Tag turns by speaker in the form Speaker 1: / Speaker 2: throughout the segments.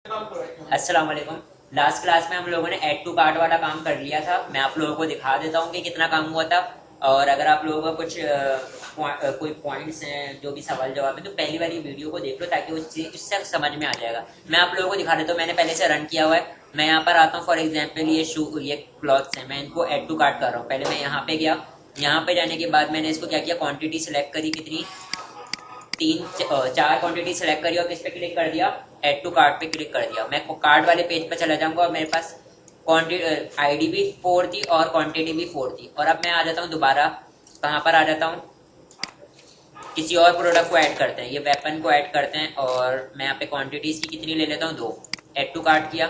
Speaker 1: अस्सलाम वालेकुम। Last class में हम लोगों ने ऐड टू कार्ट वाला काम कर लिया था। मैं आप लोगों को दिखा देता हूँ कि कितना काम हुआ था। और अगर आप लोगों का कुछ कोई पॉइंट्स हैं, जो भी सवाल जवाब है, तो पहली वाली वीडियो को देख लो ताकि उससे समझ में आ जाएगा। मैं आप लोगों को दिखा देता हूँ। मैंने पहले से रन किया हुआ है। मैं यहाँ पर आता हूँ। फॉर एग्जाम्पल ये क्लॉथ्स है, मैं इनको ऐड टू कार्ट कर रहा हूँ। पहले मैं यहाँ पे गया। यहाँ पे जाने के बाद मैंने इसको क्या किया, क्वांटिटी सिलेक्ट करी, कितनी, चार क्वांटिटी सेलेक्ट करी और किस पे क्लिक कर दिया, ऐड टू कार्ट पे क्लिक कर दिया। मैं कार्ड वाले पेज पे चला जाऊंगा और मेरे पास क्वांटिटी आईडी भी 4 थी और क्वांटिटी भी 4 थी। और अब मैं आ जाता हूँ दोबारा, कहाँ पर आ जाता हूँ, किसी और प्रोडक्ट को ऐड करते हैं। ये वेपन को ऐड करते हैं और मैं यहाँ पे क्वांटिटीज की कितनी ले लेता हूँ, 2। ऐड टू कार्ट किया,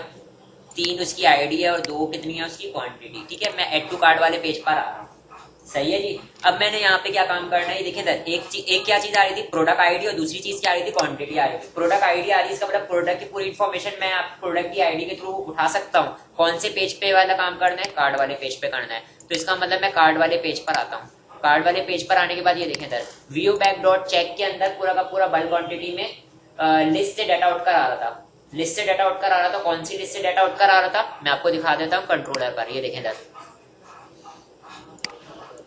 Speaker 1: 3 उसकी आईडी है और 2 कितनी है उसकी क्वांटिटी। ठीक है, मैं ऐड टू कार्ट वाले पेज पर आ रहा हूँ। सही है जी। अब मैंने यहाँ पे क्या काम करना है, देखिए सर, एक क्या चीज आ रही थी, प्रोडक्ट आईडी, और दूसरी चीज क्या आ रही थी, क्वांटिटी आ रही थी। प्रोडक्ट आईडी आ रही है, इसका मतलब प्रोडक्ट की पूरी इन्फॉर्मेशन मैं आप प्रोडक्ट की आईडी के थ्रू उठा सकता हूँ। कौन से पेज पे वाला काम करना है, कार्ड वाले पेज पे करना है। तो इसका मतलब मैं कार्ड वाले पेज पर आता हूँ। कार्ड वाले पेज पर आने के बाद ये देखें sir, view back dot check के अंदर पूरा का पूरा बल्क क्वांटिटी में लिस्ट से डाटा आउट कर आ रहा था। लिस्ट से डाटा आउट कर आ रहा था। कौन सी लिस्ट से डाटा आउट कर आ रहा था, मैं आपको दिखा देता हूँ कंट्रोलर पर। ये देखें सर,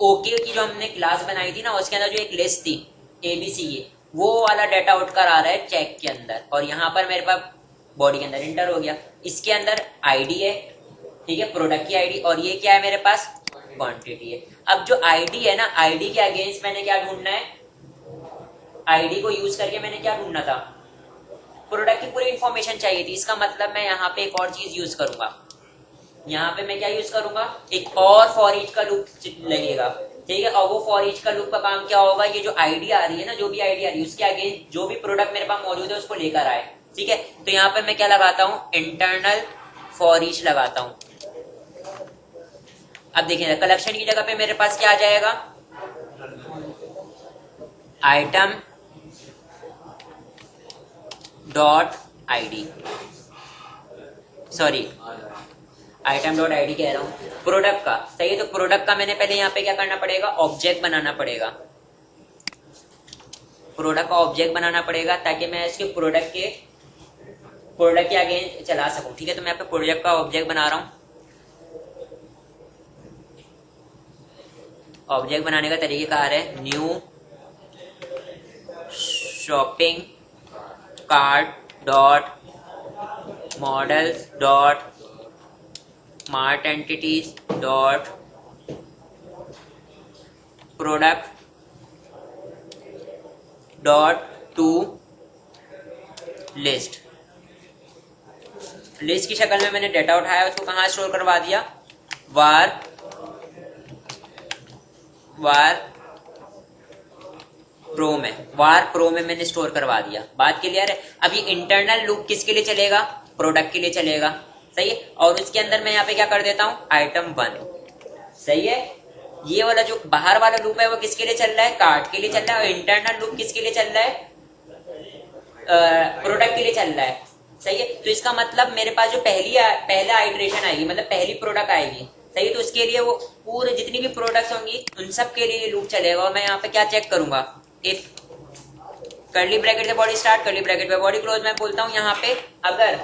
Speaker 1: ओके की जो हमने क्लास बनाई थी ना, उसके अंदर जो एक लिस्ट थी एबीसी, वो वाला डाटा आउट कर आ रहा है चेक के अंदर। और यहाँ पर मेरे पास बॉडी के अंदर इंटर हो गया। इसके अंदर आईडी है, ठीक है, प्रोडक्ट की आईडी, और ये क्या है मेरे पास, क्वांटिटी है। अब जो आईडी है ना, आईडी के अगेंस्ट मैंने क्या ढूंढना है, आईडी को यूज करके मैंने क्या ढूंढना था, प्रोडक्ट की पूरी इंफॉर्मेशन चाहिए थी। इसका मतलब मैं यहाँ पे एक और चीज यूज करूंगा। यहाँ पे मैं क्या यूज करूंगा, एक और फॉर ईच का लूप लगेगा। ठीक है, और वो फॉर ईच का लूप का काम क्या होगा, ये जो आईडी आ रही है ना, जो भी आईडी आ रही है, उसके आगे जो भी प्रोडक्ट मेरे पास मौजूद है उसको लेकर आए। ठीक है, तो यहाँ पे मैं क्या लगाता हूँ, इंटरनल फॉर ईच लगाता हूँ। अब देखिए, कलेक्शन की जगह पे मेरे पास क्या आ जाएगा, item dot ID, sorry item dot ID कह रहा हूँ, प्रोडक्ट का। सही है, तो प्रोडक्ट का मैंने पहले यहाँ पे क्या करना पड़ेगा, ऑब्जेक्ट बनाना पड़ेगा। प्रोडक्ट का ऑब्जेक्ट बनाना पड़ेगा ताकि मैं इसके प्रोडक्ट के आगे चला सकूं। ठीक है, तो मैं यहाँ पे प्रोडक्ट का ऑब्जेक्ट बना रहा हूँ। ऑब्जेक्ट बनाने का तरीकेकार है, new shopping cart dot models dot smart entities dot product dot to list. List की शक्ल में मैंने डेटा उठाया, उसको कहाँ स्टोर करवा दिया, वार प्रो में मैंने स्टोर करवा दिया। बात क्लियर है। अब ये इंटरनल लूप किसके लिए चलेगा, प्रोडक्ट के लिए चलेगा। सही है, और उसके अंदर मैं यहाँ पे क्या कर देता हूँ, आइटम 1। सही है, ये वाला जो बाहर वाला लूप है वो किसके लिए चल रहा है, कार्ट के लिए चल रहा है, और इंटरनल लूप किसके लिए चल रहा है, प्रोडक्ट के लिए चल रहा है। सही है, तो इसका मतलब मेरे पास जो पहला आइटरेशन आएगी, मतलब पहली प्रोडक्ट आएगी, सही है, तो उसके लिए वो पूरे जितनी भी प्रोडक्ट्स होंगी उन सब के लिए लूप चलेगा। और मैं यहाँ पे क्या चेक करूंगा, इफ कर्ली ब्रैकेट से बॉडी स्टार्ट, कर्ली ब्रैकेट पे बॉडी क्लोज। मैं बोलता हूँ यहाँ पे, अगर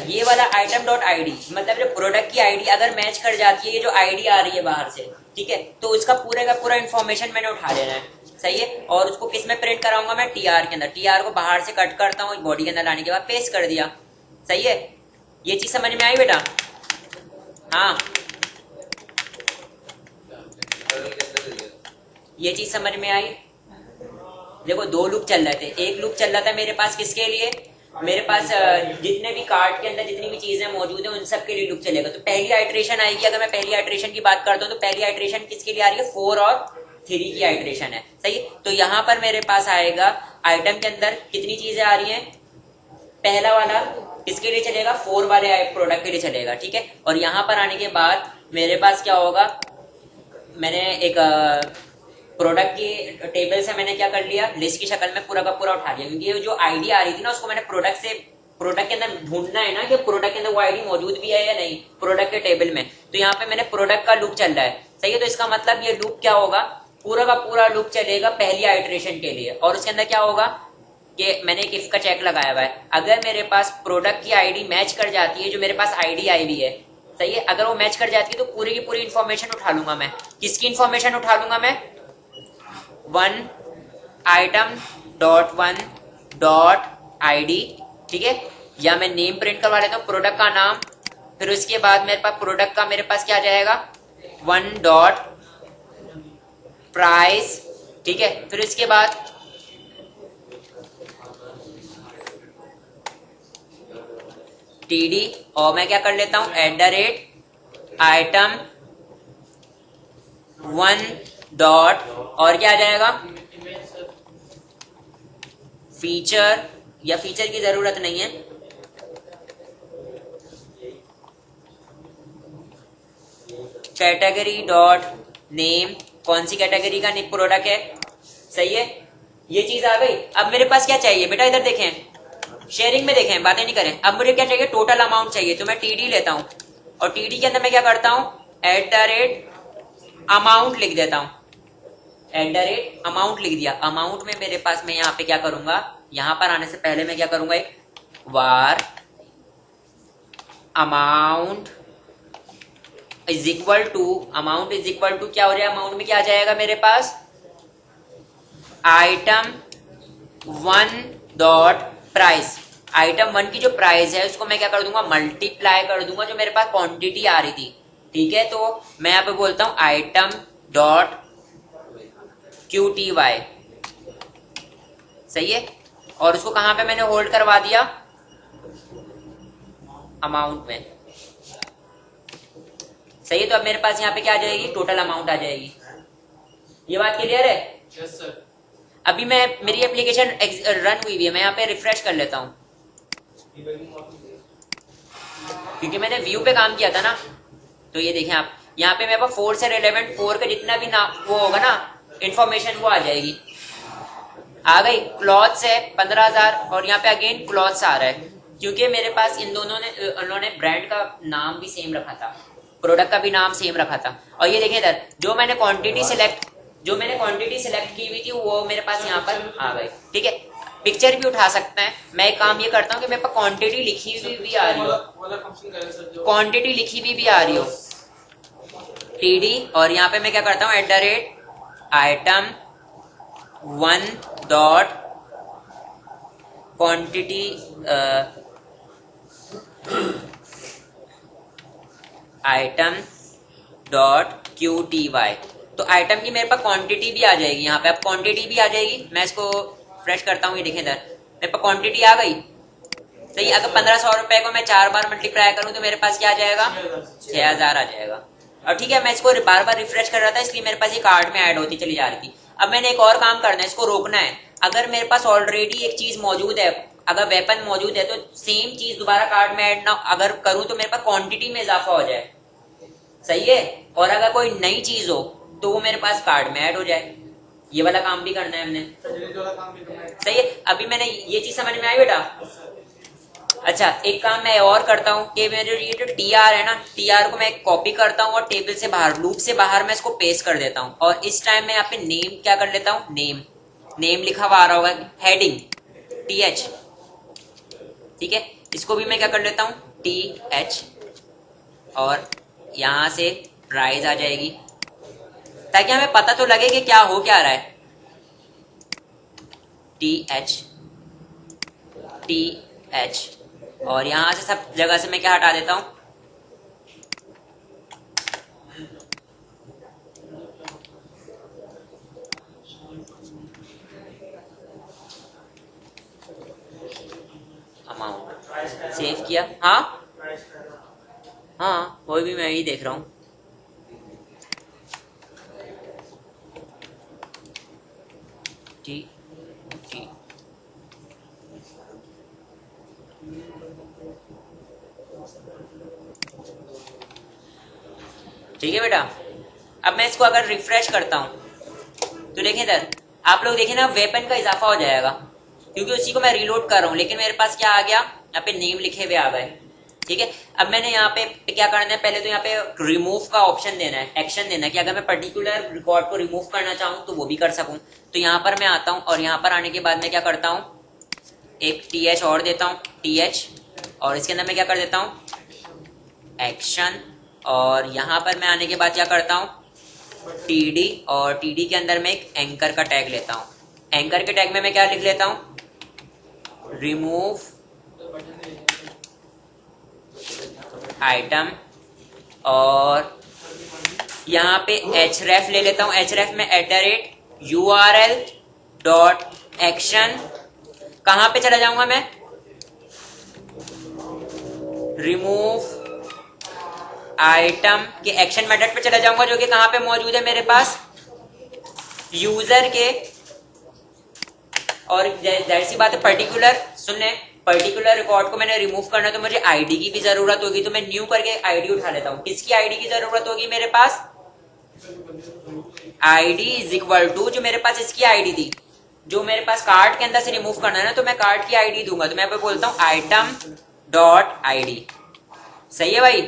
Speaker 1: ये वाला आइटम डॉट आईडी, मतलब जो प्रोडक्ट की आईडी अगर मैच कर जाती है, ये जो आईडी आ रही है बाहर से, ठीक है, तो उसका पूरे का पूरा इन्फॉर्मेशन मैंने उठा लेना है। सही है, और उसको किस में प्रिंट कराऊंगा, मैं टीआर के अंदर। टीआर को बाहर से कट करता हूँ, बॉडी के अंदर लाने के बाद पेस्ट कर दिया। सही है, ये चीज समझ में आई बेटा? हाँ, ये चीज समझ में आई। देखो, 2 लूप चल रहे थे। एक लूप चल रहा था मेरे पास किसके लिए, मेरे पास जितने भी कार्ड के अंदर जितनी भी चीजें मौजूद है उन सब के लिए लूप चलेगा। तो पहली आइटरेशन आएगी, अगर मैं पहली आइटरेशन की बात करता हूँ तो पहली आइटरेशन किसके लिए आ रही है, 4 और 3 की आइटरेशन है। सही है, तो यहाँ पर मेरे पास आएगा, आइटम के अंदर कितनी चीजें आ रही है, पहला वाला किसके लिए चलेगा, 4 वाले प्रोडक्ट के लिए चलेगा। ठीक है, और यहाँ पर आने के बाद मेरे पास क्या होगा, मैंने एक प्रोडक्ट की टेबल से मैंने क्या कर लिया, लिस्ट की शक्ल में पूरा का पूरा उठा लिया, क्योंकि जो आईडी आ रही थी ना, उसको मैंने प्रोडक्ट के अंदर ढूंढना है ना कि प्रोडक्ट के अंदर वो आईडी मौजूद भी है या नहीं, प्रोडक्ट के टेबल में। तो यहाँ पे मैंने प्रोडक्ट का लूप चल रहा है। सही है, तो इसका मतलब ये लूप क्या होगा, पूरा का पूरा लूप चलेगा पहली आइटरेशन के लिए। और उसके अंदर क्या होगा, कि मैंने एक इफ का चेक लगाया हुआ है, अगर मेरे पास प्रोडक्ट की आईडी मैच कर जाती है, जो मेरे पास आईडी आई हुई है, सही है, अगर वो मैच कर जाती है तो पूरी की पूरी इंफॉर्मेशन उठा लूंगा मैं। किसकी इंफॉर्मेशन उठा लूंगा मैं? One item dot one dot ID, ठीक है, या मैं नेम प्रिंट करवा लेता हूँ, प्रोडक्ट का नाम, फिर उसके बाद मेरे पास प्रोडक्ट का मेरे पास क्या जाएगा, वन डॉट प्राइस, ठीक है, फिर उसके बाद टीडी, और मैं क्या कर लेता हूं, @ आइटम वन डॉट, और क्या आ जाएगा, फीचर, या फीचर की जरूरत नहीं है, कैटेगरी डॉट नेम, कौन सी कैटेगरी का प्रोडक्ट है, सही है, ये चीज आ गई। अब मेरे पास क्या चाहिए बेटा, इधर देखें, शेयरिंग में देखें, बातें नहीं करें। अब मुझे क्या चाहिए, टोटल अमाउंट चाहिए, तो मैं टीडी लेता हूं, और टीडी के अंदर मैं क्या करता हूं, @ अमाउंट लिख देता हूं, @ अमाउंट लिख दिया। अमाउंट में मेरे पास मैं यहाँ पे क्या करूंगा, यहां पर आने से पहले मैं क्या करूंगा, एक var amount is equal to, amount is equal to क्या हो जाएगा, अमाउंट में क्या आ जाएगा मेरे पास, item one dot price, item one की जो प्राइस है उसको मैं क्या कर दूंगा, मल्टीप्लाई कर दूंगा जो मेरे पास क्वांटिटी आ रही थी, ठीक है, तो मैं यहाँ पे बोलता हूं आइटम डॉट QTY, सही है, और उसको कहां पे मैंने होल्ड करवा दिया, अमाउंट में, सही है। तो अब मेरे पास यहाँ पे क्या आ जाएगी, टोटल अमाउंट आ जाएगी। ये बात क्लियर है?
Speaker 2: Yes sir.
Speaker 1: अभी मैं, मेरी एप्लीकेशन रन हुई है, मैं यहाँ पे रिफ्रेश कर लेता हूँ, क्योंकि मैंने व्यू पे काम किया था ना। तो ये देखें आप, यहाँ पे मेरे पास 4 से रिलेवेंट 4 का जितना भी ना वो होगा ना इंफॉर्मेशन, वो आ जाएगी, आ गई। क्लॉथ्स है 15,000, और यहाँ पे अगेन क्लॉथ्स आ रहा है, क्योंकि मेरे पास इन दोनों ने, उन्होंने ब्रांड का नाम भी सेम रखा था, प्रोडक्ट का भी नाम सेम रखा था। और ये देखें इधर, जो मैंने क्वांटिटी सिलेक्ट की हुई थी वो मेरे पास यहाँ पर आ गई, ठीक है। पिक्चर भी उठा सकते हैं। मैं एक काम ये करता हूँ कि मेरे पास क्वांटिटी लिखी हुई भी आ रही हो, क्वांटिटी लिखी हुई भी आ रही हो, टीडी, और यहाँ पे मैं क्या करता हूँ, @ item one dot quantity, item dot QTY, तो आइटम की मेरे पास क्वांटिटी भी आ जाएगी यहाँ पे। अब क्वांटिटी भी आ जाएगी, मैं इसको फ्रेश करता हूँ, ये देखें इधर मेरे पास क्वांटिटी आ गई, सही। अगर 1500 रुपए को मैं 4 बार मल्टीप्लाई करूँ तो मेरे पास क्या आ जाएगा, 6000 आ जाएगा। और ठीक है, मैं इसको बार बार रिफ्रेश कर रहा था, इसलिए मेरे पास ये कार्ड में ऐड होती चली जा रही थी। अब मैंने एक और काम करना है, इसको रोकना है। अगर मेरे पास ऑलरेडी एक चीज मौजूद है, अगर वेपन मौजूद है, तो सेम चीज दोबारा कार्ड में ऐड ना अगर करूं तो मेरे पास क्वांटिटी में इजाफा हो जाए, सही है। और अगर कोई नई चीज हो तो वो मेरे पास कार्ड में ऐड हो जाए। ये वाला काम भी करना है हमने, सही है। अभी मैंने ये चीज समझ में आई बेटा? अच्छा, एक काम मैं और करता हूँ कि मेरे ये जो TR है ना, TR को मैं कॉपी करता हूँ और टेबल से बाहर, लूप से बाहर मैं इसको पेस्ट कर देता हूँ। और इस टाइम मैं यहाँ पे नेम क्या कर लेता हूँ, नेम लिखा हुआ आ रहा होगा, हेडिंग TH, ठीक है। इसको भी मैं क्या कर लेता हूँ, TH, और यहां से प्राइस आ जाएगी, ताकि हमें पता तो लगे कि क्या हो क्या रहा है। TH, और यहां से सब जगह से मैं क्या हटा देता हूं, अमाउंट, सेव किया। हाँ, वो भी मैं ही देख रहा हूं। ठीक है बेटा। अब मैं इसको अगर रिफ्रेश करता हूं तो देखें इधर, आप लोग देखें ना, वेपन का इजाफा हो जाएगा, क्योंकि उसी को मैं रीलोड कर रहा हूं। लेकिन मेरे पास क्या आ गया, यहाँ पे नेम लिखे हुए आ गए, ठीक है। अब मैंने यहाँ पे क्या करना है, पहले तो यहाँ पे रिमूव का ऑप्शन देना है, एक्शन देना है, कि अगर मैं पर्टिकुलर रिकॉर्ड को रिमूव करना चाहूँ तो वो भी कर सकूं। तो यहाँ पर मैं आता हूँ, और यहाँ पर आने के बाद मैं क्या करता हूँ, एक TH और देता हूँ, TH, और इसके अंदर मैं क्या कर देता हूँ, एक्शन, और यहाँ पर मैं आने के बाद क्या करता हूँ, TD, और TD के अंदर मैं एक एंकर का टैग लेता हूँ। एंकर के टैग में मैं क्या लिख लेता हूँ, रिमूव आइटम, और यहाँ पे href ले लेता हूँ। href में @url.action, कहाँ पे चला जाऊंगा मैं, रिमूव आइटम के एक्शन मेथड पे चला जाऊंगा, जो कि कहाँ पे मौजूद है मेरे पास, यूजर के, और जाहिर सी बात है पर्टिकुलर, सुन ले, पर्टिकुलर रिकॉर्ड को मैंने रिमूव करना है तो मुझे आईडी की भी जरूरत होगी, तो मैं न्यू करके आईडी उठा लेता हूँ। किसकी आईडी की जरूरत होगी मेरे पास, आईडी इज इक्वल टू, जो मेरे पास इसकी आईडी थी, जो मेरे पास कार्ड के अंदर से रिमूव करना है ना, तो मैं कार्ड की आईडी दूंगा, तो मैं पे बोलता हूँ item.id। सही है भाई।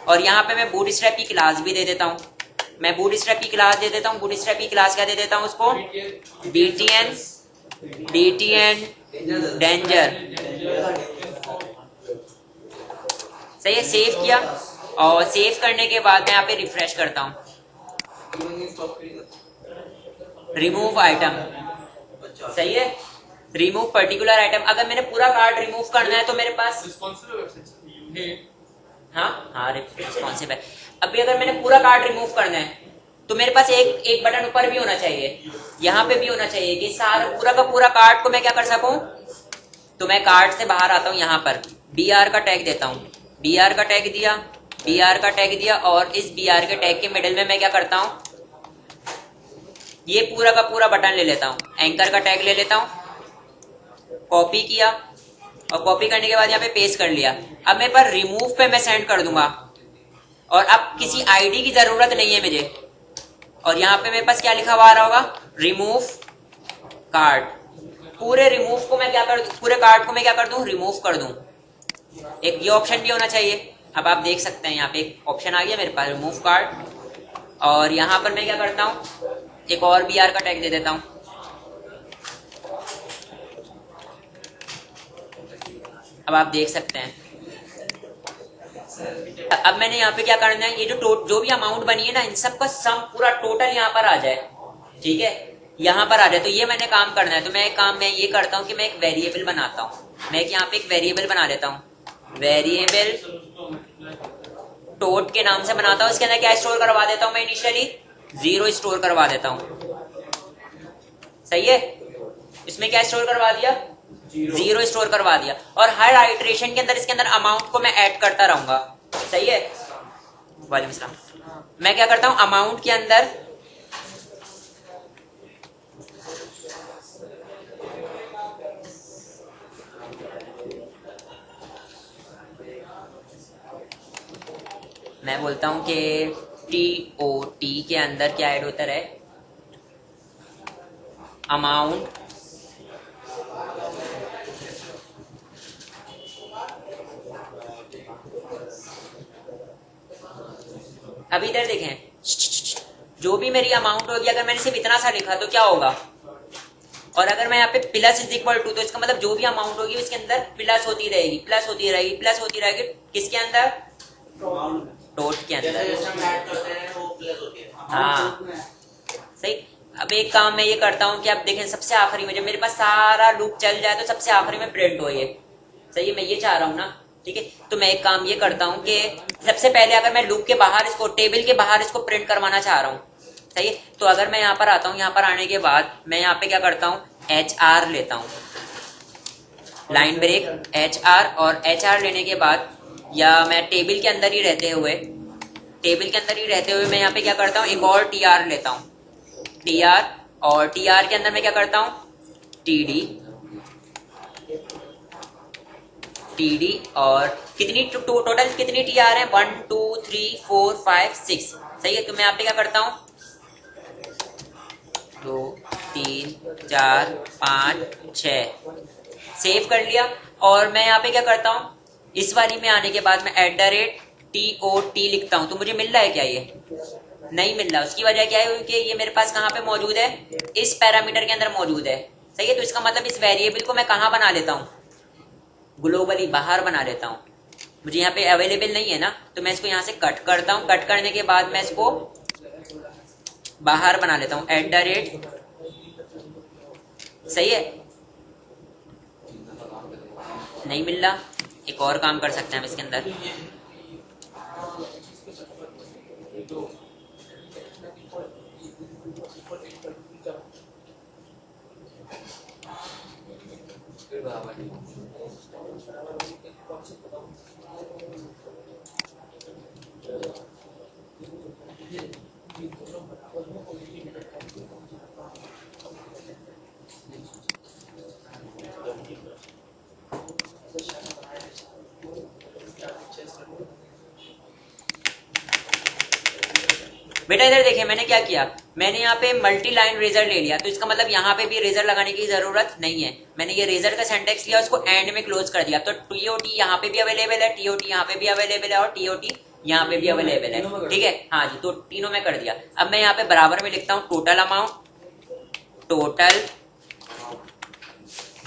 Speaker 1: और यहाँ पे मैं बूटस्ट्रैप की क्लास भी दे देता हूँ। मैं बूटस्ट्रैप की क्लास दे देता हूँ। बूटस्ट्रैप की क्लास क्या दे देता हूँ उसको, DTN डेंजर। सही है, सेव किया, और सेव करने के बाद मैं यहाँ पे रिफ्रेश करता हूँ, रिमूव आइटम। सही है, रिमूव पर्टिकुलर आइटम। अगर मैंने पूरा कार्ड रिमूव करना है तो मेरे पास हाँ रिस्पॉन्सिव है। अभी अगर मैंने पूरा कार्ड रिमूव करना है तो मेरे पास एक बटन ऊपर भी होना चाहिए, यहाँ पे भी होना चाहिए, कि सारा पूरा का पूरा कार्ड को मैं क्या कर सकूं। तो मैं कार्ड से बाहर आता हूँ, यहाँ पर BR का टैग देता हूँ, BR का टैग दिया, BR का टैग दिया, और इस BR के टैग के मिडिल में मैं क्या करता हूँ, ये पूरा का पूरा बटन ले लेता हूँ, एंकर का टैग ले लेता हूँ, कॉपी किया, और कॉपी करने के बाद यहाँ पे पेस्ट कर लिया। अब मेरे पास रिमूव पे मैं सेंड कर दूंगा, और अब किसी आईडी की जरूरत नहीं है मुझे, और यहाँ पे मेरे पास क्या लिखा हुआ आ रहा होगा, रिमूव कार्ड। पूरे रिमूव को मैं क्या कर दूं, पूरे कार्ड को मैं क्या कर दूं, रिमूव कर दूं। एक ये ऑप्शन भी होना चाहिए। अब आप देख सकते हैं यहाँ पे एक ऑप्शन आ गया मेरे पास, रिमूव कार्ड, और यहाँ पर मैं क्या करता हूँ, एक और BR का टैग दे देता हूँ। अब आप देख सकते हैं, अब मैंने यहाँ पे क्या करना है, ये जो भी अमाउंट बनी है ना, इन सब का सम पूरा टोटल यहाँ पर आ जाए। ठीक है, यहाँ पर आ जाए, तो ये मैंने काम करना है। तो मैं ये करता हूँ कि मैं एक वेरिएबल बनाता हूँ। मैं यहाँ पे एक वेरिएबल बना लेता हूँ, वेरिएबल टोट के नाम से बनाता हूँ। इसके अंदर क्या स्टोर करवा देता हूँ मैं, इनिशियली 0 स्टोर करवा देता हूँ। सही है, इसमें क्या स्टोर करवा दिया, 0 स्टोर करवा दिया, और हर आइटरेशन के अंदर इसके अंदर अमाउंट को मैं ऐड करता रहूंगा। सही है, वालेकुम सलाम। मैं क्या करता हूं, अमाउंट के अंदर मैं बोलता हूं कि TOT के अंदर क्या ऐड होता है, अमाउंट अब इधर देखें, जो भी मेरी अमाउंट होगी, अगर मैंने सिर्फ इतना सा लिखा तो क्या होगा, और अगर मैं यहाँ पे प्लस इज इक्वल टू, तो इसका मतलब जो भी अमाउंट होगी उसके अंदर प्लस होती रहेगी, प्लस होती रहेगी, प्लस होती रहेगी। किसके अंदर, टोट के अंदर। हाँ सही। अब एक काम मैं ये करता हूँ कि अब देखें, सबसे आखिरी में जब मेरे पास सारा लूप चल जाए तो सबसे आखिरी में प्रिंट हो ये। सही है, मैं ये चाह रहा हूँ ना। ठीक है, तो मैं एक काम ये करता हूँ कि सबसे पहले अगर मैं लूप के बाहर इसको, टेबल के बाहर इसको प्रिंट करवाना चाह रहा हूँ। सही है, तो अगर मैं यहाँ पर आता हूँ, यहाँ पर आने के बाद मैं यहाँ पे क्या करता हूँ, HR लेता हूँ, लाइन ब्रेक HR, और HR लेने के बाद, या मैं टेबल के अंदर ही रहते हुए मैं यहाँ पे क्या करता हूँ, एक और TR लेता हूँ, TR, और TR के अंदर मैं क्या करता हूँ, TD, और कितनी टोटल कितनी TR है, 1 2 3 4 5 6। सही है, तो मैं यहाँ पे क्या करता हूँ, 2 3 4 5 6, सेव कर लिया। और मैं यहाँ पे क्या करता हूँ, इस वाली में आने के बाद मैं @TOT लिखता हूँ। तो मुझे मिल रहा है क्या, ये नहीं मिल रहा। उसकी वजह क्या है कि ये मेरे पास कहाँ पे मौजूद है, इस पैरामीटर के अंदर मौजूद है। सही है, तो इसका मतलब इस वेरिएबल को मैं कहाँ बना लेता हूँ, ग्लोबली बाहर बना लेता हूँ। मुझे यहाँ पे अवेलेबल नहीं है ना, तो मैं इसको यहाँ से कट करता हूँ। कट करने के बाद मैं इसको बाहर बना लेता हूँ @ सही है, नहीं मिल रहा। एक और काम कर सकते हैं हम इसके अंदर, बेटा इधर देखिए मैंने क्या किया, मैंने यहाँ पे मल्टी लाइन रेजर ले लिया, तो इसका मतलब यहाँ पे भी रेजर लगाने की जरूरत नहीं है। मैंने ये रेजर का सिंटैक्स लिया, उसको एंड में क्लोज कर दिया, तो TOT यहाँ पे भी अवेलेबल है, TOT यहाँ पे भी अवेलेबल है और TOT यहाँ पे भी अवेलेबल है। ठीक है, हाँ जी, तो तीनों में कर दिया। अब मैं यहाँ पे बराबर में लिखता हूँ टोटल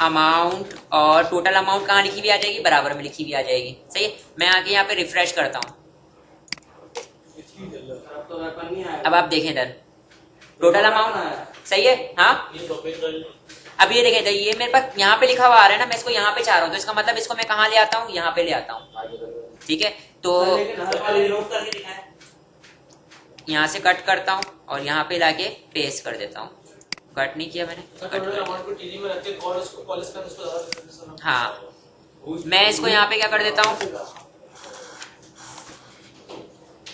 Speaker 1: अमाउंट, और टोटल अमाउंट कहाँ लिखी हुई आ जाएगी, बराबर में लिखी हुई आ जाएगी। सही है, मैं आगे यहाँ पे रिफ्रेश करता हूँ। अब आप देखें इधर टोटल अमाउंट सही है, हाँ। अब ये देखें, ये मेरे पास यहाँ पे लिखा हुआ आ रहा है ना, मैं इसको यहाँ पे चाह रहा हूँ, तो इसका मतलब इसको मैं कहाँ ले आता हूँ, यहाँ पे ले आता हूँ। ठीक है, तो यहाँ से कट करता हूँ और यहाँ पे लाके पेस्ट कर देता हूँ। कट नहीं किया मैंने, कट हाँ, मैं इसको यहाँ पे क्या कर देता हूँ,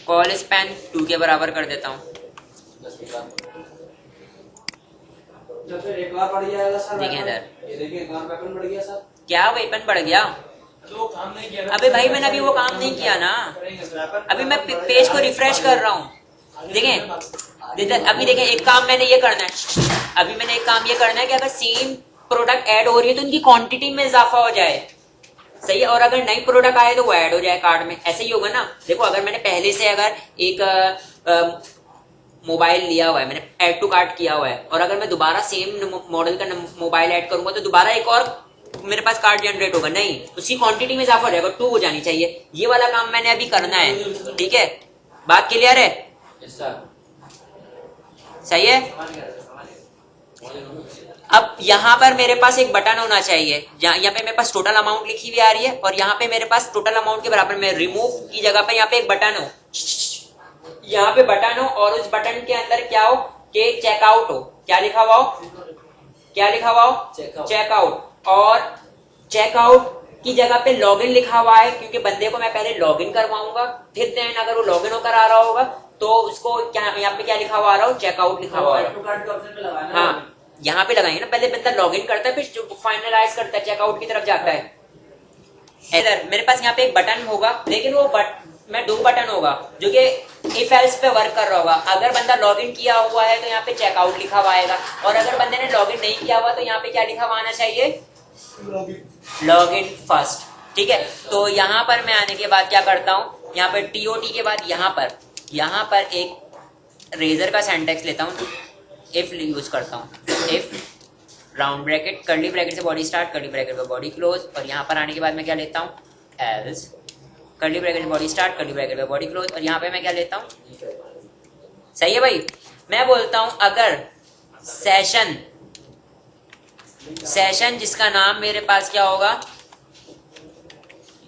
Speaker 1: कॉल स्पैन 2 के बराबर कर देता हूँ। देखिए इधर, क्या वेपन बढ़ गया, अबे भाई मैंने अभी वो काम नहीं किया ना, अभी मैं पेज को रिफ्रेश कर रहा हूँ। देखें अभी देखें, एक काम मैंने ये करना है, अभी मैंने एक काम ये करना है कि अगर सेम प्रोडक्ट ऐड हो रही है तो उनकी क्वांटिटी में इजाफा हो जाए। सही है, और अगर नई प्रोडक्ट आए तो वो ऐड हो जाए कार्ड में, ऐसे ही होगा ना। देखो अगर मैंने पहले से अगर एक मोबाइल लिया हुआ है, मैंने ऐड टू कार्ट किया हुआ है, और अगर मैं दोबारा सेम मॉडल का मोबाइल ऐड करूंगा तो दोबारा एक और मेरे पास कार्ड जनरेट होगा, नहीं, उसकी क्वांटिटी में इजाफा हो जाएगा, 2 हो जानी चाहिए। ये वाला काम मैंने अभी करना है। ठीक है, बात क्लियर है, सही है। अब यहाँ पर मेरे पास एक बटन होना चाहिए, यहाँ पे मेरे पास टोटल अमाउंट लिखी हुई आ रही है, और यहाँ पे मेरे पास टोटल अमाउंट के बराबर में रिमूव की जगह पे यहाँ पे एक बटन हो, यहाँ पे बटन हो, और उस बटन के अंदर क्या हो कि चेकआउट हो। क्या लिखा हुआ हो, क्या लिखा हुआ हो, चेकआउट। और चेकआउट की जगह पे लॉगिन लिखा हुआ है, क्योंकि बंदे को मैं पहले लॉगिन करवाऊंगा, फिर देन अगर वो लॉगिन होकर आ रहा होगा तो उसको क्या यहाँ पे क्या लिखा हुआ आ रहा हो, चेकआउट लिखा हुआ है। हाँ, यहाँ पे लगाएंगे ना, पहले बंदा लॉगिन करता है, फिर फाइनलाइज करता है, चेकआउट की तरफ जाता है। इधर मेरे पास यहाँ पे एक बटन होगा, लेकिन वो मैं 2 बटन होगा जो कि इफ एल्स पे वर्क कर रहा होगा। अगर बंदा लॉगिन किया हुआ है तो यहाँ पे चेकआउट लिखा हुआ आएगा, और अगर बंदे ने लॉगिन नहीं किया हुआ तो यहाँ पे क्या लिखा हुआ आना चाहिए, लॉगिन फर्स्ट। ठीक है, तो यहाँ पर मैं आने के बाद क्या करता हूँ, यहाँ पर TOT के बाद यहाँ पर एक रेजर का सिंटैक्स लेता हूँ, इफ यूज करता हूँ, if round bracket curly bracket से बॉडी स्टार्ट, कर्ली ब्रैकेट पे बॉडी क्लोज, और यहाँ पर आने के बाद मैं क्या लेता हूँ, एल्स कर्ली ब्रैकेट से बॉडी स्टार्ट, कर्ली ब्रैकेट पे बॉडी क्लोज, और यहाँ पे मैं क्या लेता हूँ, सही है भाई। मैं बोलता हूँ अगर सेशन जिसका नाम मेरे पास क्या होगा,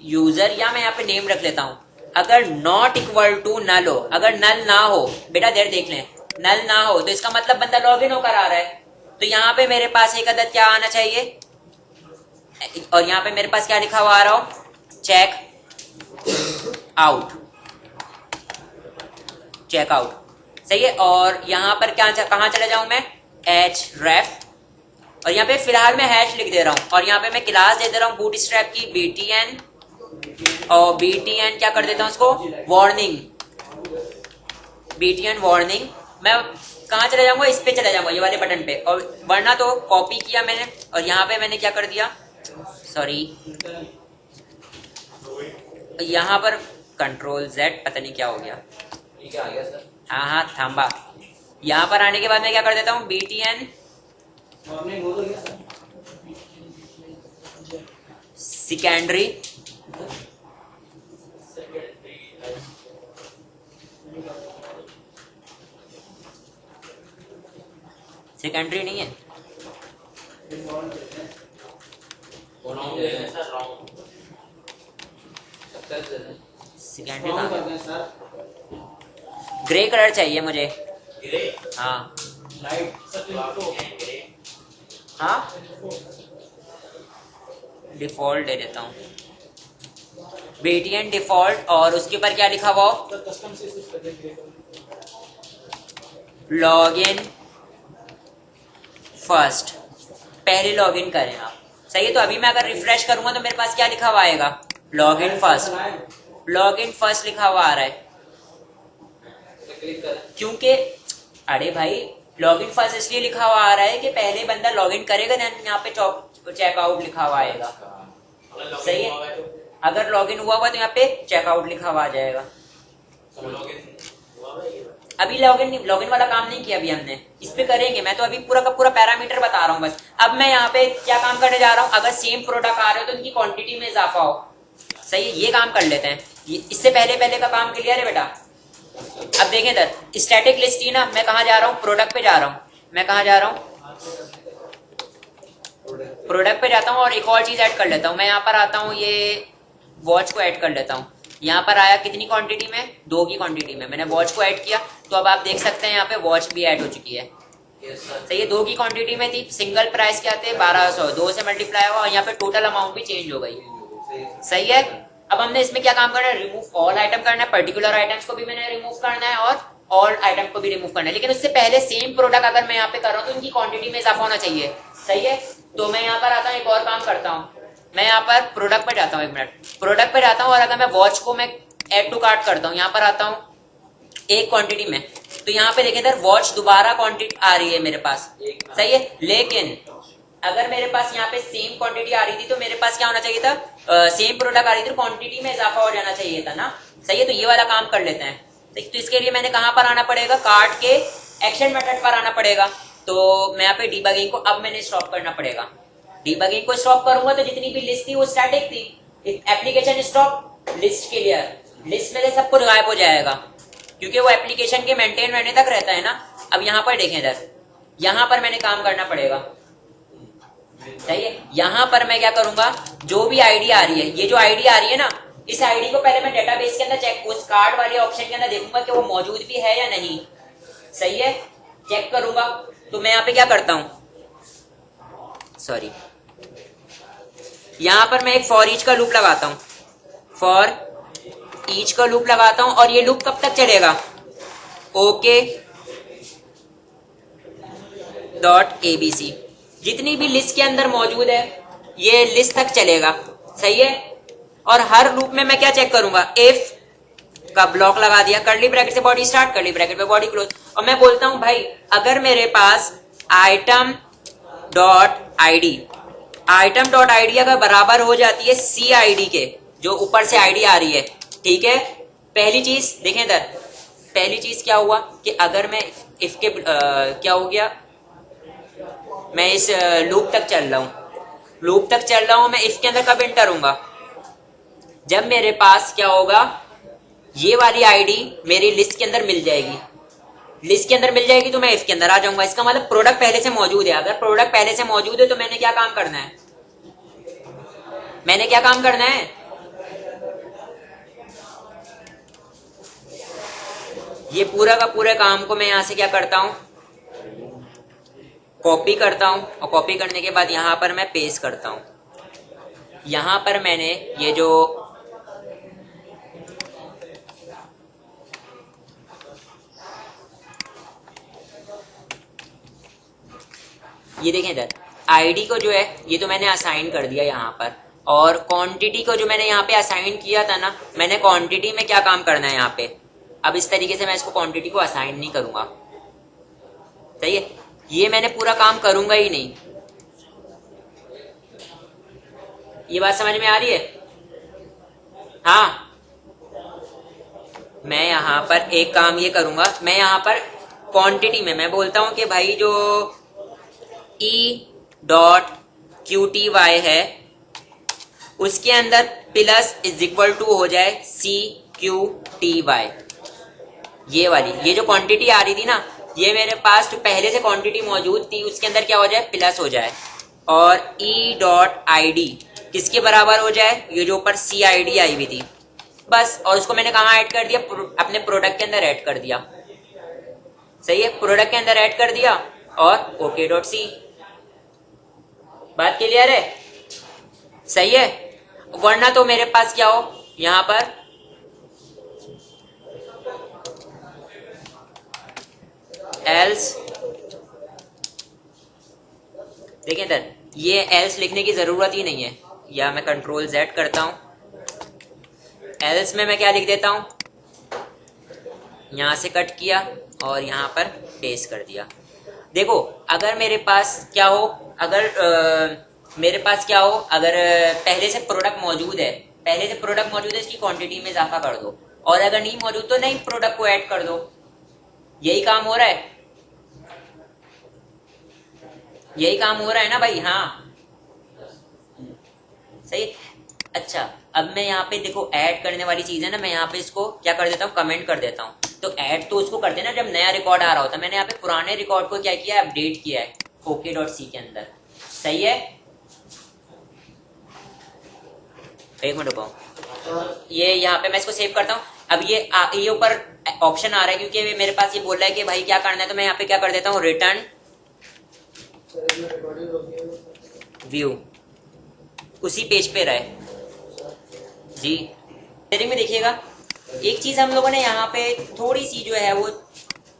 Speaker 1: यूजर, या मैं यहाँ पे नेम रख लेता हूँ, अगर नॉट इक्वल टू नल हो, अगर नल ना हो, बेटा देर देख लें, नल ना हो तो इसका मतलब बंदा लॉगिन होकर आ रहा है, तो यहाँ पे मेरे पास एक अदद क्या आना चाहिए, और यहाँ पे मेरे पास क्या लिखा हुआ आ रहा हो, चेक आउट, सही है। और यहाँ पर क्या कहाँ चला जाऊं मैं, href, और यहाँ पे फिलहाल मैं हैश लिख दे रहा हूँ, और यहाँ पे मैं क्लास दे दे रहा हूँ बूटस्ट्रैप की btn, और btn क्या कर देता हूँ उसको, वार्निंग, btn वार्निंग। मैं कहाँ चला जाऊंगा, इस पे चला जाऊंगा, ये वाले बटन पे, और वरना तो कॉपी किया मैंने, और यहाँ पे मैंने क्या कर दिया, सॉरी, यहाँ पर Ctrl+Z, पता नहीं क्या हो गया,
Speaker 2: ठीक है, आ गया सर।
Speaker 1: हाँ थांबा। यहाँ पर आने के बाद मैं क्या कर देता हूँ, btn
Speaker 2: वार्निंग हो गया सर।
Speaker 1: सेकेंडरी सेकेंडरी नहीं है, सेकेंडरी ग्रे कलर चाहिए मुझे। हाँ हाँ डिफॉल्ट दे देता हूँ, BTN डिफॉल्ट, और उसके ऊपर क्या लिखा हुआ हो, लॉगिन फर्स्ट, पहले लॉगिन करें आप। सही है, तो अभी मैं अगर रिफ्रेश करूंगा तो मेरे पास क्या लिखा हुआ आएगा, लॉगिन फर्स्ट, लॉगिन फर्स्ट लिखा हुआ आ रहा है। क्योंकि अरे भाई लॉगिन फर्स्ट इसलिए लिखा हुआ आ रहा है कि पहले बंदा लॉगिन करेगा देन यहाँ पे चेकआउट लिखा हुआ आएगा। सही है, अगर लॉगिन हुआ हुआ तो यहाँ पे चेकआउट लिखा हुआ आ जाएगा। अभी लॉगिन वाला काम नहीं किया अभी हमने, इस पे करेंगे। मैं तो अभी पूरा का पूरा पैरामीटर बता रहा हूँ बस। अब मैं यहाँ पे क्या काम करने जा रहा हूँ, अगर सेम प्रोडक्ट आ रहे हो तो उनकी क्वांटिटी में इजाफा हो। सही है, ये काम कर लेते हैं। इससे पहले का काम क्लियर है बेटा। अब देखें इधर स्टैटिक लिस्ट ही ना, मैं कहाँ जा रहा हूँ, प्रोडक्ट पे जा रहा हूँ। मैं कहाँ जा रहा हूँ, प्रोडक्ट पे जाता हूँ और एक और चीज ऐड कर लेता हूँ। मैं यहाँ पर आता हूँ, ये वॉच को ऐड कर लेता हूँ। यहाँ पर आया कितनी क्वांटिटी में, 2 की क्वांटिटी में। मैंने वॉच को ऐड किया तो अब आप देख सकते हैं यहाँ पे वॉच भी ऐड हो चुकी है। सही है, 2 की क्वांटिटी में थी। सिंगल प्राइस क्या थे, 1200, 2 से मल्टीप्लाई हुआ और यहाँ पे टोटल अमाउंट भी चेंज हो गई। सही है, अब हमने इसमें क्या काम करना है, रिमूव ऑल आइटम करना है। पर्टिकुलर आइटम्स को भी मैंने रिमूव करना है और ऑल आइटम को भी रिमूव करना है। लेकिन उससे पहले सेम प्रोडक्ट अगर मैं यहाँ पे कर रहा हूँ तो इनकी क्वांटिटी में इजाफा होना चाहिए। सही है, तो मैं यहाँ पर आता हूँ, एक और काम करता हूँ। मैं यहाँ पर प्रोडक्ट पे जाता हूँ, 1 मिनट, प्रोडक्ट पे जाता हूँ और अगर मैं वॉच को मैं एड टू कार्ट करता हूँ, यहाँ पर आता हूँ एक क्वांटिटी में, तो यहाँ पे देखें इधर वॉच दोबारा क्वांटिटी आ रही है मेरे पास। सही है, लेकिन अगर मेरे पास यहाँ पे सेम क्वांटिटी आ रही थी तो मेरे पास क्या होना चाहिए था, सेम प्रोडक्ट आ रही थी, क्वांटिटी में इजाफा हो जाना चाहिए था ना। सही है, तो ये वाला काम कर लेते हैं। तो इसके लिए मैंने कहाँ पर आना पड़ेगा, कार्ट के एक्शन मेथड पर आना पड़ेगा। तो मैं यहाँ पे डीबगिंग को अब मैंने स्टॉप करना पड़ेगा। डीबगिंग को स्टॉप करूंगा तो जितनी भी लिस्ट थी वो स्टैटिक थी। Application stop, list clear, list में से सब कुछ गायब हो जाएगा क्योंकि वो एप्लीकेशन के मेंटेन रहने तक रहता है ना। अब यहाँ पर देखें इधर, यहाँ पर मैंने काम करना पड़ेगा। सही है, यहाँ पर मैं क्या करूंगा, जो भी आईडी आ रही है, ये जो आईडी आ रही है ना, इस आईडी को पहले मैं डेटाबेस के अंदर चेक, उस कार्ड वाले ऑप्शन के अंदर देखूंगा कि वो मौजूद भी है या नहीं। सही है, चेक करूंगा। तो मैं यहाँ पे क्या करता हूँ, सॉरी, यहाँ पर मैं एक फॉर ईच का लूप लगाता हूँ, फॉर ईच का लूप लगाता हूँ। और ये लूप कब तक चलेगा, ओके डॉट एबीसी, जितनी भी लिस्ट के अंदर मौजूद है ये लिस्ट तक चलेगा। सही है, और हर लूप में मैं क्या चेक करूंगा, इफ का ब्लॉक लगा दिया, कर्ली ब्रैकेट से बॉडी स्टार्ट, कर्ली ब्रैकेट पे बॉडी क्लोज। और मैं बोलता हूं भाई अगर मेरे पास item dot ID, item dot ID अगर बराबर हो जाती है सी आईडी के, जो ऊपर से आईडी आ रही है, ठीक है। पहली चीज देखें इधर, पहली चीज क्या हुआ कि अगर मैं इफ के क्या हो गया, मैं इस लूप तक चल रहा हूं, लूप तक चल रहा हूं मैं, इफ के अंदर कब एंटर होऊंगा, जब मेरे पास क्या होगा, ये वाली आईडी मेरी लिस्ट के अंदर मिल जाएगी। लिस्ट के अंदर मिल जाएगी तो मैं इफ के अंदर आ जाऊंगा। इसका मतलब प्रोडक्ट पहले से मौजूद है। अगर प्रोडक्ट पहले से मौजूद है तो मैंने क्या काम करना है, मैंने क्या काम करना है, ये पूरा का पूरे काम को मैं यहां से क्या करता हूं, कॉपी करता हूं, और कॉपी करने के बाद यहां पर मैं पेस्ट करता हूं। यहां पर मैंने ये जो ये देखें इधर आईडी को जो है ये तो मैंने असाइन कर दिया यहाँ पर, और क्वांटिटी को जो मैंने यहाँ पे असाइन किया था ना, मैंने क्वांटिटी में क्या काम करना है यहाँ पे, अब इस तरीके से मैं इसको क्वांटिटी को असाइन नहीं करूंगा। सही है, ये मैंने पूरा काम करूंगा ही नहीं। ये बात समझ में आ रही है, हाँ। मैं यहाँ पर एक काम ये करूंगा, मैं यहाँ पर क्वांटिटी में मैं बोलता हूं कि भाई जो E dot Q T Y है उसके अंदर प्लस इज इक्वल टू हो जाए CQTY। ये वाली, ये जो क्वांटिटी आ रही थी ना, ये मेरे पास जो पहले से क्वांटिटी मौजूद थी उसके अंदर क्या हो जाए, प्लस हो जाए, और E.ID किसके बराबर हो जाए, ये जो ऊपर CID आई हुई थी, बस। और उसको मैंने कहाँ ऐड कर दिया, अपने प्रोडक्ट के अंदर ऐड कर दिया। सही है, प्रोडक्ट के अंदर ऐड कर दिया और OK.C। बात क्लियर है? सही है। वरना तो मेरे पास क्या हो, यहां पर एल्स, देखिए इधर, ये एल्स लिखने की जरूरत ही नहीं है, या मैं Ctrl+Z करता हूं, एल्स में मैं क्या लिख देता हूं, यहां से कट किया और यहां पर पेस्ट कर दिया। देखो अगर मेरे पास क्या हो, अगर मेरे पास क्या हो, अगर पहले से प्रोडक्ट मौजूद है, पहले से प्रोडक्ट मौजूद है, इसकी क्वांटिटी में इजाफा कर दो, और अगर नहीं मौजूद तो नहीं प्रोडक्ट को ऐड कर दो। यही काम हो रहा है, यही काम हो रहा है ना भाई? हाँ सही। अच्छा, अब मैं यहाँ पे देखो ऐड करने वाली चीज है ना, मैं यहाँ पे इसको क्या कर देता हूँ, कमेंट कर देता हूँ। तो ऐड तो उसको करते हैं ना जब नया रिकॉर्ड आ रहा होता है। मैंने यहाँ पे पुराने रिकॉर्ड को क्या किया है, अपडेट किया है OK.C के अंदर। सही है, एक मिनट रुको, ये यहाँ पे मैं इसको सेव करता हूँ। अब ये ऊपर ऑप्शन आ रहा है क्योंकि मेरे पास ये बोल रहा है कि भाई क्या करना है, तो मैं यहाँ पे क्या कर देता हूँ, रिटर्न व्यू, उसी पेज पे रहे जी। सेटिंग में देखिएगा, एक चीज हम लोगों ने यहाँ पे थोड़ी सी जो है वो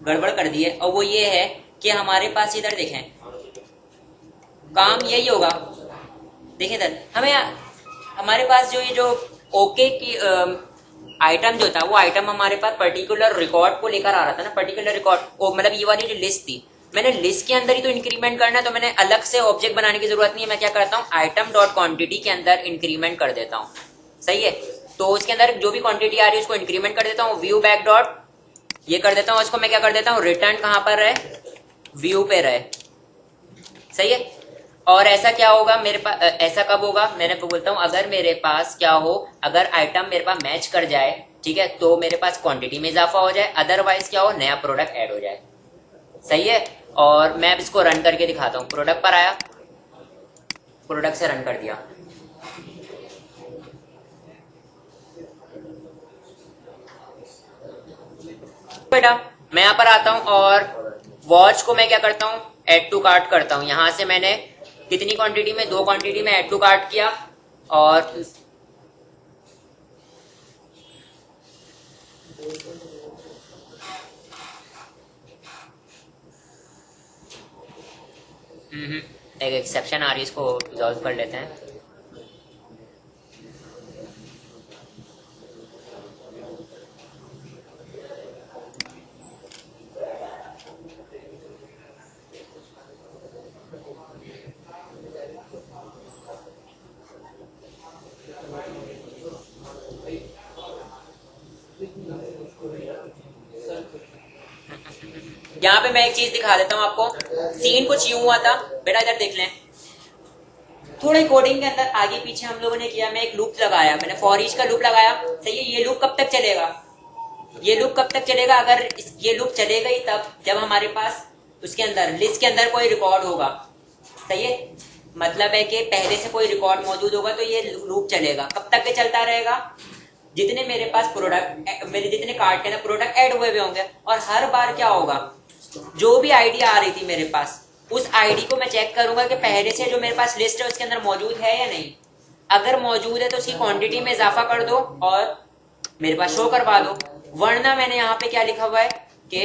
Speaker 1: गड़बड़ कर दी है, और वो ये है कि हमारे पास इधर देखें, काम यही होगा। देखें इधर, हमारे पास जो ये जो ओके की आइटम जो था, वो आइटम हमारे पास पर्टिकुलर रिकॉर्ड को लेकर आ रहा था ना, पर्टिकुलर रिकॉर्ड, मतलब ये वाली जो लिस्ट थी, मैंने लिस्ट के अंदर ही तो इंक्रीमेंट करना है, तो मैंने अलग से ऑब्जेक्ट बनाने की जरूरत नहीं है। मैं क्या करता हूँ, आइटम डॉट क्वांटिटी के अंदर इंक्रीमेंट कर देता हूँ। सही है, तो उसके अंदर जो भी क्वांटिटी आ रही है उसको इंक्रीमेंट कर देता हूँ, व्यू बैक डॉट ये कर देता हूँ, उसको मैं क्या कर देता हूँ, रिटर्न कहाँ पर रहे, व्यू पे रहे। सही है, और ऐसा क्या होगा मेरे पास, ऐसा कब होगा, मैंने बोलता हूँ अगर मेरे पास क्या हो, अगर आइटम मेरे पास मैच कर जाए, ठीक है, तो मेरे पास क्वांटिटी में इजाफा हो जाए, अदरवाइज क्या हो, नया प्रोडक्ट ऐड हो जाए। सही है, और मैं इसको रन करके दिखाता हूँ। प्रोडक्ट पर आया, प्रोडक्ट से रन कर दिया, बेटा मैं यहाँ पर आता हूँ और वॉच को मैं क्या करता हूँ, ऐड टू कार्ट करता हूँ। यहां से मैंने कितनी क्वांटिटी में, 2 क्वांटिटी में ऐड टू कार्ट किया, और एक एक्सेप्शन आ रही है, इसको रिजॉल्व कर लेते हैं। यहाँ पे मैं एक चीज दिखा देता हूँ आपको, सीन कुछ यूं हुआ था बेटा, इधर देख लें, थोड़े कोडिंग के अंदर आगे पीछे हम लोगों ने किया। मैं एक लूप लगाया, मैंने फॉर ईच का लूप लगाया। सही है, ये लूप कब तक चलेगा, ये लूप कब तक चलेगा, अगर ये लूप चलेगा ही तब जब हमारे पास उसके अंदर लिस्ट के अंदर कोई रिकॉर्ड होगा। सही है, मतलब है कि पहले से कोई रिकॉर्ड मौजूद होगा तो ये लूप चलेगा। कब तक ये चलता रहेगा, जितने मेरे पास प्रोडक्ट, मेरे जितने कार्ट के अंदर प्रोडक्ट ऐड हुए होंगे। और हर बार क्या होगा, जो भी आईडी आ रही थी मेरे पास, उस आईडी को मैं चेक करूंगा कि पहले से जो मेरे पास लिस्ट है उसके अंदर मौजूद है या नहीं। अगर मौजूद है तो उसकी क्वांटिटी में इजाफा कर दो और मेरे पास शो करवा दो। वरना मैंने यहाँ पे क्या लिखा हुआ है कि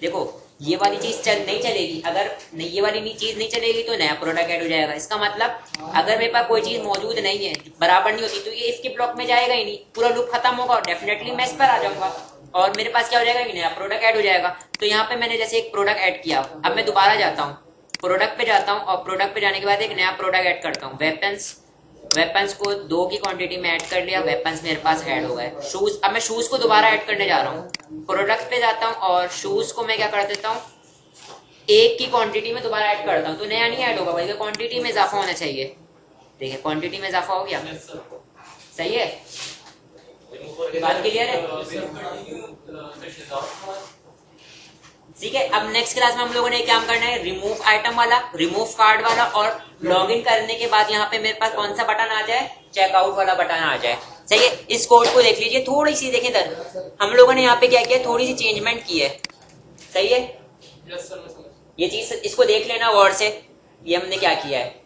Speaker 1: देखो ये वाली चीज नहीं चलेगी, अगर नहीं ये वाली चीज नहीं चलेगी तो नया प्रोडक्ट ऐड हो जाएगा। इसका मतलब अगर मेरे पास कोई चीज मौजूद नहीं है, बराबर नहीं होती, तो ये इसके ब्लॉक में जाएगा ही नहीं, पूरा लूप खत्म होगा और डेफिनेटली मैं इस पर आ जाऊंगा और मेरे पास क्या हो जाएगा, नया प्रोडक्ट ऐड हो जाएगा। तो यहाँ पे मैंने जैसे एक प्रोडक्ट ऐड किया, अब मैं दोबारा जाता हूँ, प्रोडक्ट पे जाता हूँ और प्रोडक्ट पे जाने के बाद एक नया प्रोडक्ट ऐड करता हूँ, वेपन्स। वेपन्स को 2 की क्वांटिटी में ऐड कर लिया, वेपन्स मेरे पास ऐड हो गए। शूज, अब मैं शूज को दोबारा ऐड करने जा रहा हूँ, प्रोडक्ट पे जाता हूँ और शूज को मैं क्या कर देता हूँ, 1 की क्वांटिटी में दोबारा ऐड करता हूँ। तो नया नहीं ऐड होगा भाई, क्वांटिटी में इजाफा होना चाहिए। देखिए क्वांटिटी में इजाफा हो गया।
Speaker 2: Yes, sir.
Speaker 1: सही है, बात क्लियर है? ठीक है, अब नेक्स्ट क्लास में हम लोगों ने क्या करना है, रिमूव आइटम वाला, रिमूव कार्ड वाला, और लॉगिन करने के बाद यहाँ पे मेरे पास कौन सा बटन आ जाए, चेकआउट वाला बटन आ जाए। सही है, इस कोड को देख लीजिए, थोड़ी सी देखें इधर, हम लोगों ने यहाँ पे क्या किया, थोड़ी सी चेंजमेंट की है। सही है,
Speaker 2: Yes, sir, मैं समझ।
Speaker 1: ये चीज इसको देख लेना गौर से, ये हमने क्या किया है।